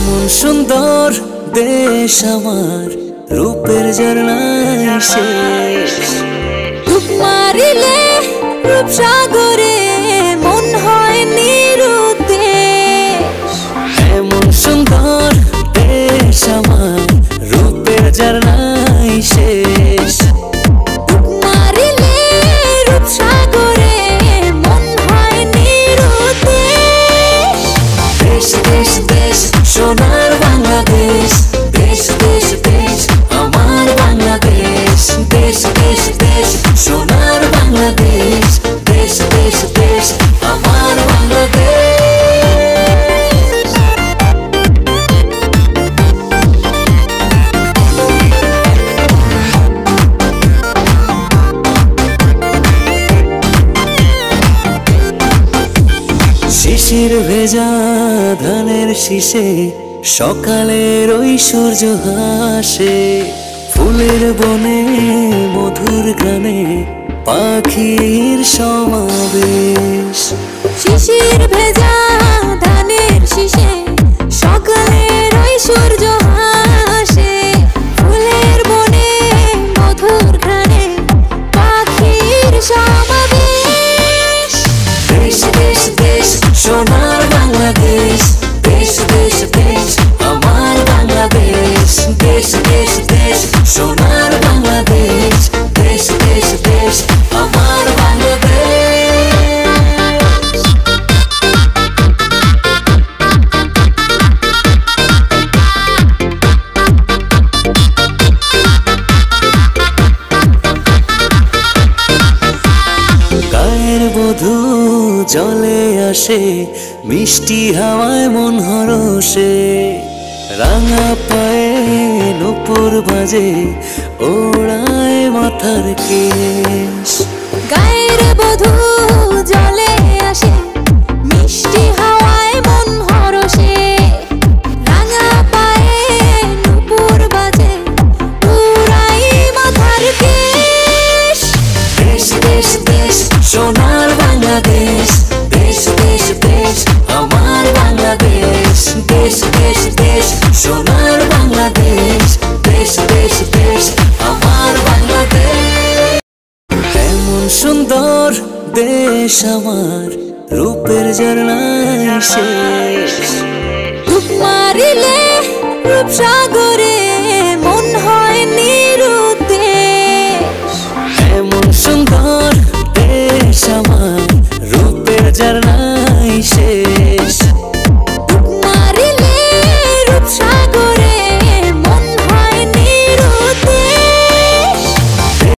এমন সুন্দর দেশ আমার, রূপের ঝর্ণায় শেষ। ডুব মারিলে রূপসাগরে মন হয় নিরুদ্দেশ। এমন সুন্দর দেশ আমার, রূপের ঝর্ণায় শেষ। ডুব মারিলে রূপসাগরে মন হয় নিরুদ্দেশ। দেশ দেশ দেশ সোনার বাংলাদেশ, দেশ দেশ দেশ আমার বাংলাদেশ। দেশ দেশ দেশ সোনার বাংলাদেশ, দেশ দেশ দেশ আমার বাংলাদেশ। শিশির ভেজা ধানের শীষে সকালের ওই সূর্য হাসে। ফুলের বনে মধুর গানে পাখির সমাবেশ। শিশির ভেজা ধানের শীষে সকালের ওই সূর্য হাসে। ফুলের বনে মধুর ঘ্রাণে পাখির সমাবেশ। দেশ দেশ দেশ সোনার বাংলাদেশ, দেশ দেশ দেশ আমার বাংলাদেশ। দেশ দেশ দেশ সোনার বাংলাদেশ, দেশ দেশ দেশ আমার বাংলাদেশ। গায়ের বধূ জলে আসে, মিষ্টি হাওয়ায় মন হরষে। রাঙা পায়ে নূপুর বাজে, ওড়ায় মাথার কেশ। গায়ের বধূ জলে আসে, মিষ্টি হাওয়ায় মন হরষে। রাঙা পায়ে নূপুর বাজে, উড়াই মাথার কেশ। দেশ দেশ দেশ সোনার বাংলাদেশ, দেশ দেশ দেশ আমার বাংলাদেশ। দেশ দেশ দেশ সোনার বাংলাদেশ, দেশ দেশ দেশ আমার বাংলাদেশ। এমন সুন্দর দেশ আমার, রূপের ঝর্ণায় শেষ। ডুব মারিলে রূপসাগরে